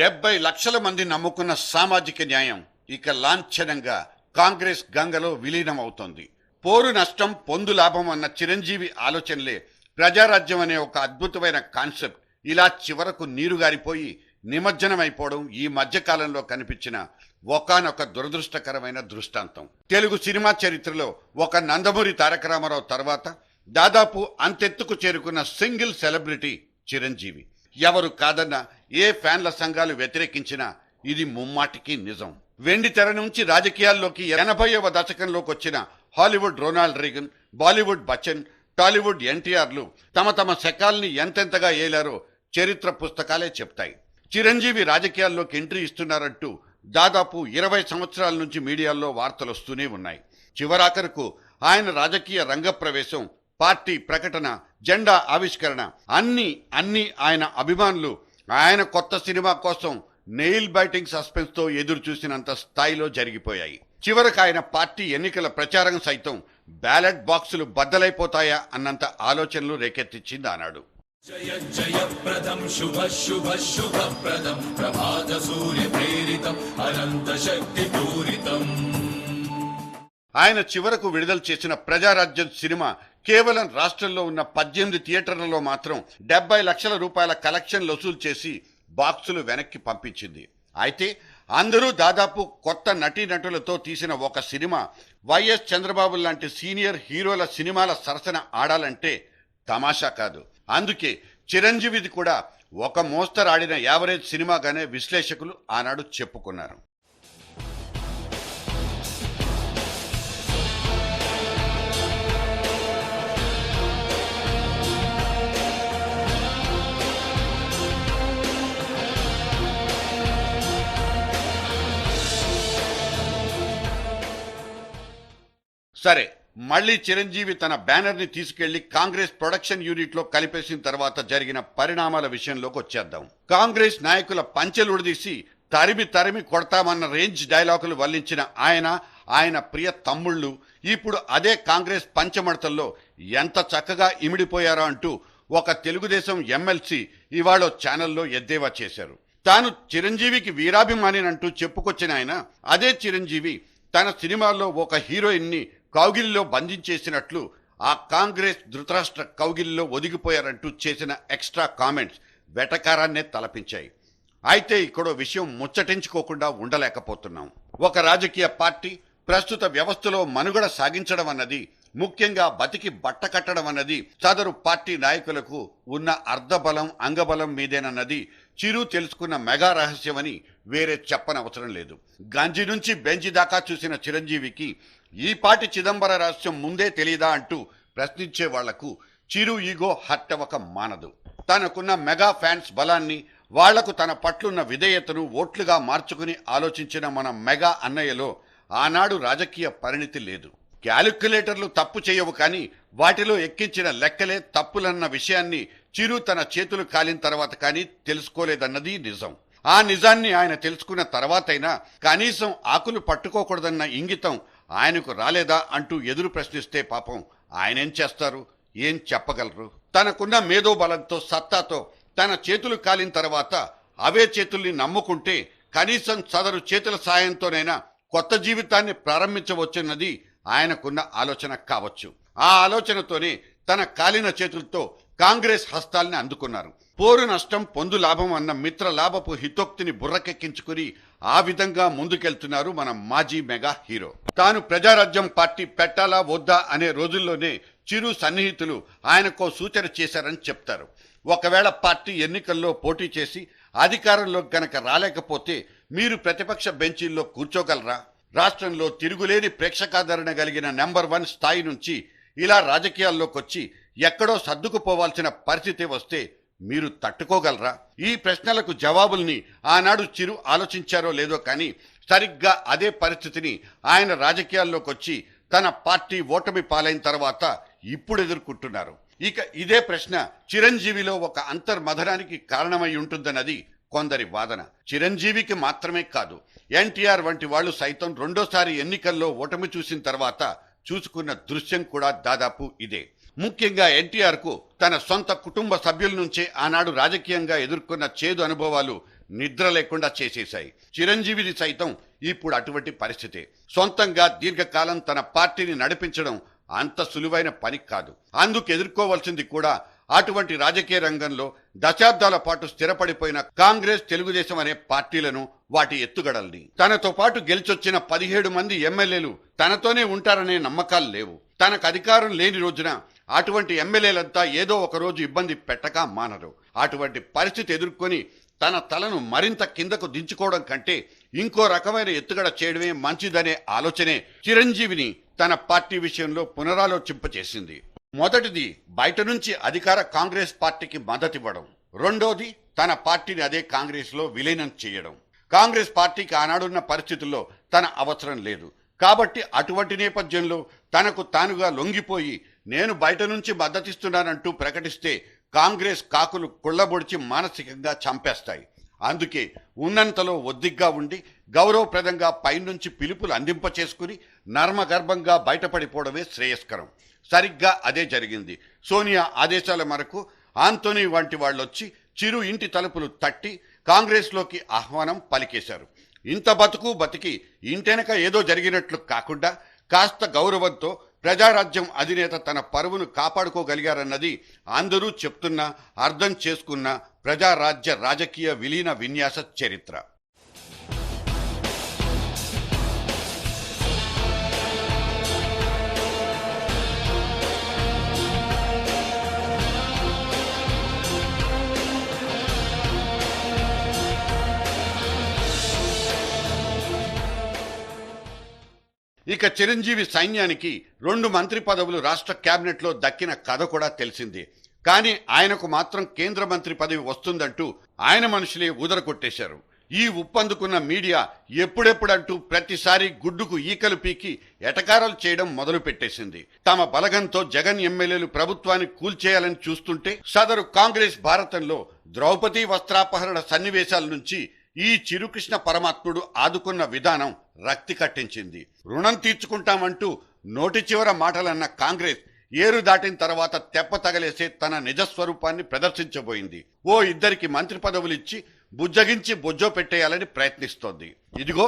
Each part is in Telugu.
70 లక్షల మంది నమ్ముకున్న సామాజిక న్యాయం ఇక లాంఛనంగా కాంగ్రెస్ గంగలో విలీనమవుతోంది. పోరు నష్టం పొందు లాభం అన్న చిరంజీవి ఆలోచనలే ప్రజారాజ్యం అనే ఒక అద్భుతమైన కాన్సెప్ట్ ఇలా చివరకు నీరుగారిపోయి నిమజ్జనమైపోవడం ఈ మధ్యకాలంలో కనిపించిన ఒకానొక దురదృష్టకరమైన దృష్టాంతం. తెలుగు సినిమా చరిత్రలో ఒక నందమూరి తారక రామారావు తర్వాత దాదాపు అంతెత్తుకు చేరుకున్న సింగిల్ సెలబ్రిటీ చిరంజీవి. ఎవరు కాదన్నా, ఏ ఫ్యాన్ల సంఘాలు వ్యతిరేకించినా ఇది ముమ్మాటికి నిజం. వెండి తెర నుంచి రాజకీయాల్లోకి 80వ దశకంలోకి వచ్చిన Hollywood Ronald Reagan, Bollywood Bachchan, Tollywood ఎన్టీఆర్లు తమ తమ శకాల్ని ఎంతెంతగా ఏలారో చరిత్ర పుస్తకాలే చెప్తాయి. చిరంజీవి రాజకీయాల్లోకి ఎంట్రీ ఇస్తున్నారంటూ దాదాపు 20 సంవత్సరాల నుంచి మీడియాల్లో వార్తలు వస్తూనే ఉన్నాయి. చివరాఖరుకు ఆయన రాజకీయ రంగ ప్రవేశం, పార్టీ ప్రకటన, జెండా ఆవిష్కరణ అన్ని ఆయన అభిమానులు ఆయన కొత్త సినిమా కోసం నెయిల్ బైటింగ్ సస్పెన్స్ తో ఎదురు చూసినంత స్థాయిలో జరిగిపోయాయి. చివరకు ఆయన పార్టీ ఎన్నికల ప్రచారం సైతం బ్యాలెట్ బాక్సులు బద్దలైపోతాయా అన్నంత ఆలోచనలు రేకెత్తించింది ఆనాడు. జయ జయప్రదం శుభ శుభ శుభప్రదం ప్రభాత సూర్య ప్రేరితం అనంత శక్తి పూరితం. ఆయన చివరకు విడుదల చేసిన ప్రజారాజ్యం సినిమా కేవలం రాష్ట్రంలో ఉన్న 18 థియేటర్లలో మాత్రం 70 లక్షల రూపాయల కలెక్షన్లు వసూలు చేసి బాక్సులు వెనక్కి పంపించింది. అయితే అందరూ దాదాపు కొత్త నటీనటులతో తీసిన ఒక సినిమా వైఎస్ చంద్రబాబు లాంటి సీనియర్ హీరోల సినిమాల సరసన ఆడాలంటే తమాషా కాదు. అందుకే చిరంజీవిది కూడా ఒక మోస్తరు ఆడిన యావరేజ్ సినిమాగానే విశ్లేషకులు ఆనాడు చెప్పుకున్నారు. సరే, మళ్లీ చిరంజీవి తన బ్యానర్ ని తీసుకెళ్లి కాంగ్రెస్ ప్రొడక్షన్ యూనిట్ లో కలిపేసిన తర్వాత జరిగిన పరిణామాల విషయంలోకి వచ్చేద్దాం. కాంగ్రెస్ నాయకుల పంచెలుడదీసి తరిమి కొడతామన్న రేంజ్ డైలాగులు వల్లించిన ఆయన ప్రియ తమ్ముళ్ళు ఇప్పుడు అదే కాంగ్రెస్ పంచమడతల్లో ఎంత చక్కగా ఇమిడిపోయారో అంటూ ఒక తెలుగుదేశం ఎమ్మెల్సీ ఇవాళ ఛానల్లో ఎద్దేవా చేశారు. తాను చిరంజీవికి వీరాభిమానినంటూ చెప్పుకొచ్చిన ఆయన అదే చిరంజీవి తన సినిమాల్లో ఒక హీరోయిన్ ని కౌగిలిలో బంధించేసినట్లు ఆ కాంగ్రెస్ ధృతరాష్ట్ర కౌగిలిలో ఒదిగిపోయారంటూ చేసిన ఎక్స్ట్రా కామెంట్స్ వెటకారాన్నే తలపించాయి. అయితే ఇక్కడో విషయం ముచ్చటించుకోకుండా ఉండలేకపోతున్నాం. ఒక రాజకీయ పార్టీ ప్రస్తుత వ్యవస్థలో మనుగడ సాగించడం అన్నది, ముఖ్యంగా బతికి బట్ట కట్టడం అన్నది సదరు పార్టీ నాయకులకు ఉన్న అర్ధబలం అంగబలం మీదేనన్నది చిరు తెలుసుకున్న మెగా రహస్యమని వేరే చెప్పనవసరం లేదు. గంజి నుంచి బెంచి దాకా చూసిన చిరంజీవికి ఈ పాటి చిదంబర రహస్యం ముందే తెలీదా అంటూ ప్రశ్నించే వాళ్లకు చిరు ఈగో హర్ట్ అవ్వక మానదు. తనకున్న మెగా ఫ్యాన్స్ బలాన్ని, వాళ్లకు తన పట్లున్న విధేయతను ఓట్లుగా మార్చుకుని ఆలోచించిన మన మెగా అన్నయ్యలో ఆనాడు రాజకీయ పరిణితి లేదు. క్యాలిక్యులేటర్లు తప్పు చేయవు, కానీ వాటిలో ఎక్కించిన లెక్కలే తప్పులన్న విషయాన్ని చిరు తన చేతులు కాలిన తర్వాత కానీ తెలుసుకోలేదన్నది నిజం. ఆ నిజాన్ని ఆయన తెలుసుకున్న తర్వాతైనా కనీసం ఆకులు పట్టుకోకూడదన్న ఇంగితం ఆయనకు రాలేదా అంటూ ఎదురు ప్రశ్నిస్తే పాపం ఆయనేం చేస్తారు, ఏం చెప్పగలరు? తనకున్న మేధో బలంతో, సత్తాతో తన చేతులు కాలిన తర్వాత అవే చేతుల్ని నమ్ముకుంటే కనీసం సదరు చేతుల సాయంతోనైనా కొత్త జీవితాన్ని ప్రారంభించవచ్చున్నది ఆయనకున్న ఆలోచన కావచ్చు. ఆ ఆలోచనతోనే తన కాలిన చేతులతో కాంగ్రెస్ హస్తాల్ని అందుకున్నారు. పోరు నష్టం పొందు లాభం అన్న మిత్ర లాభపు హితోక్తిని బుర్రకెక్కించుకుని ఆ విధంగా ముందుకెళ్తున్నారు మన మాజీ మెగా హీరో. తాను ప్రజారాజ్యం పార్టీ పెట్టాలా వద్దా అనే రోజుల్లోనే చిరు సన్నిహితులు ఆయనకో సూచన చేశారని చెప్తారు. ఒకవేళ పార్టీ ఎన్నికల్లో పోటీ చేసి అధికారంలో గనక రాలేకపోతే మీరు ప్రతిపక్ష బెంచీల్లో కూర్చోగలరా? రాష్ట్రంలో తిరుగులేని ప్రేక్షకాదరణ కలిగిన నెంబర్ 1 స్థాయి నుంచి ఇలా రాజకీయాల్లోకొచ్చి ఎక్కడో సర్దుకుపోవాల్సిన పరిస్థితి వస్తే మీరు తట్టుకోగలరా? ఈ ప్రశ్నలకు జవాబుల్ని ఆనాడు చిరు ఆలోచించారో లేదో కానీ సరిగ్గా అదే పరిస్థితిని ఆయన రాజకీయాల్లోకొచ్చి తన పార్టీ ఓటమి పాలైన తర్వాత ఇప్పుడు ఎదుర్కొంటున్నారు. ఇక ఇదే ప్రశ్న చిరంజీవిలో ఒక అంతర్మథనానికి కారణమై ఉంటుందన్నది కొందరి వాదన. చిరంజీవికి మాత్రమే కాదు, ఎన్టీఆర్ వంటి వాళ్లు సైతం రెండోసారి ఎన్నికల్లో ఓటమి చూసిన తర్వాత చూసుకున్న దృశ్యం కూడా దాదాపు ఇదే. ముఖ్యంగా ఎన్టీఆర్ కు తన సొంత కుటుంబ సభ్యుల నుంచే ఆనాడు రాజకీయంగా ఎదుర్కొన్న చేదు అనుభవాలు నిద్ర లేకుండా చేసేశాయి. చిరంజీవిది సైతం ఇప్పుడు అటువంటి పరిస్థితే. సొంతంగా దీర్ఘకాలం తన పార్టీని నడిపించడం అంత సులువైన పని కాదు. అందుకు ఎదుర్కోవాల్సింది కూడా అటువంటి రాజకీయ రంగంలో దశాబ్దాల పాటు స్థిరపడిపోయిన కాంగ్రెస్, తెలుగుదేశం అనే పార్టీలను, వాటి ఎత్తుగడల్ని. తనతో పాటు గెలిచొచ్చిన 17 మంది ఎమ్మెల్యేలు తనతోనే ఉంటారనే నమ్మకాలు లేవు. తనకు అధికారం లేని రోజున అటువంటి ఎమ్మెల్యేలంతా ఏదో ఒక రోజు ఇబ్బంది పెట్టక మానరు. అటువంటి పరిస్థితి ఎదుర్కొని తన తలను మరింత కిందకు దించుకోవడం కంటే ఇంకో రకమైన ఎత్తుగడ చేయడమే మంచిదనే ఆలోచనే చిరంజీవిని తన పార్టీ విషయంలో పునరాలోచింపచేసింది. మొదటిది, బయట నుంచి అధికార కాంగ్రెస్ పార్టీకి మద్దతివ్వడం. రెండోది, తన పార్టీని అదే కాంగ్రెస్ లో విలీనం చేయడం. కాంగ్రెస్ పార్టీకి ఆనాడున్న పరిస్థితుల్లో తన అవసరం లేదు కాబట్టి అటువంటి నేపథ్యంలో తనకు తానుగా లొంగిపోయి నేను బయట నుంచి మద్దతిస్తున్నానంటూ ప్రకటిస్తే కాంగ్రెస్ కాకులు కుళ్ళబొడిచి మానసికంగా చంపేస్తాయి. అందుకే ఉన్నంతలో ఒద్దిగ్గా ఉండి గౌరవప్రదంగా పైనుంచి పిలుపులు అందింపచేసుకుని నర్మగర్భంగా బయటపడిపోవడమే శ్రేయస్కరం. సరిగ్గా అదే జరిగింది. సోనియా ఆదేశాల మేరకు ఆంటోనీ వంటి వాళ్ళొచ్చి చిరు ఇంటి తలుపులు తట్టి కాంగ్రెస్లోకి ఆహ్వానం పలికేశారు. ఇంత బతికి ఇంటెనక ఏదో జరిగినట్లు కాకుండా కాస్త గౌరవంతో ప్రజారాజ్యం అధినేత తన పరువును కాపాడుకోగలిగారన్నది అందరూ చెప్తున్నా, అర్థం చేసుకున్న ప్రజారాజ్య రాజకీయ విలీన విన్యాస చరిత్ర. ఇక చిరంజీవి సైన్యానికి 2 మంత్రి పదవులు రాష్ట్ర క్యాబినెట్లో దక్కిన కథ కూడా తెలిసిందే. కానీ ఆయనకు మాత్రం కేంద్ర మంత్రి పదవి వస్తుందంటూ ఆయన మనుషులే ఊదరకొట్టేశారు. ఈ ఉప్పందుకున్న మీడియా ఎప్పుడెప్పుడంటూ ప్రతిసారి గుడ్డుకు ఈకలు పీకి ఎటకారాలు చేయడం మొదలు పెట్టేసింది. తమ బలగంతో జగన్ ఎమ్మెల్యేలు ప్రభుత్వాన్ని కూల్చేయాలని చూస్తుంటే సదరు కాంగ్రెస్ భారతంలో ద్రౌపది వస్త్రాపహరణ సన్నివేశాల నుంచి ఈ చిరుకృష్ణ పరమాత్ముడు ఆదుకున్న విధానం రక్తి కట్టించింది. రుణం తీర్చుకుంటామంటూ నోటి చివర మాటలన్న కాంగ్రెస్ ఏరు దాటిన తర్వాత తెప్ప తగలేసే తన నిజస్వరూపాన్ని ప్రదర్శించబోయింది. ఓ 2 మంత్రి పదవులిచ్చి బుజ్జగించి బొజ్జో పెట్టేయాలని ప్రయత్నిస్తోంది. ఇదిగో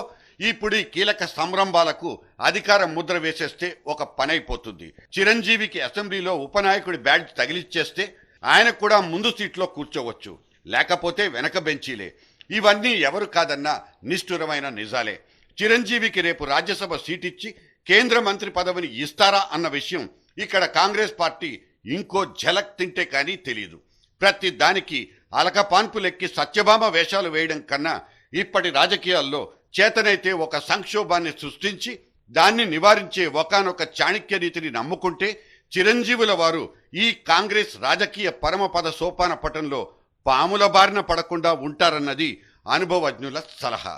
ఇప్పుడు ఈ కీలక సంరంభాలకు అధికార ముద్ర వేసేస్తే ఒక పనైపోతుంది. చిరంజీవికి అసెంబ్లీలో ఉపనాయకుడి బ్యాడ్జ్ తగిలిచ్చేస్తే ఆయన కూడా ముందు సీట్లో కూర్చోవచ్చు, లేకపోతే వెనక బెంచీలే. ఇవన్నీ ఎవరు కాదన్నా నిష్ఠురమైన నిజాలే. చిరంజీవికి రేపు రాజ్యసభ సీటిచ్చి కేంద్ర మంత్రి పదవిని ఇస్తారా అన్న విషయం ఇక్కడ కాంగ్రెస్ పార్టీ ఇంకో ఝలక్ తింటే కానీ తెలీదు. ప్రతి దానికి అలకపాన్పులెక్కి సత్యభామ వేషాలు వేయడం కన్నా ఇప్పటి రాజకీయాల్లో చేతనైతే ఒక సంక్షోభాన్ని సృష్టించి దాన్ని నివారించే ఒకానొక చాణక్య నీతిని నమ్ముకుంటే చిరంజీవుల వారు ఈ కాంగ్రెస్ రాజకీయ పరమపద సోపాన పటంలో పాముల బారిన పడకుండా ఉంటారన్నది అనుభవజ్ఞుల సలహా.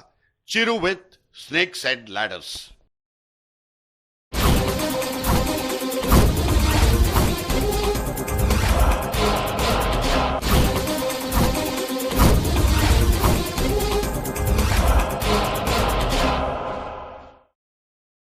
చిరు విత్ స్నేక్స్ అండ్ లాడర్స్.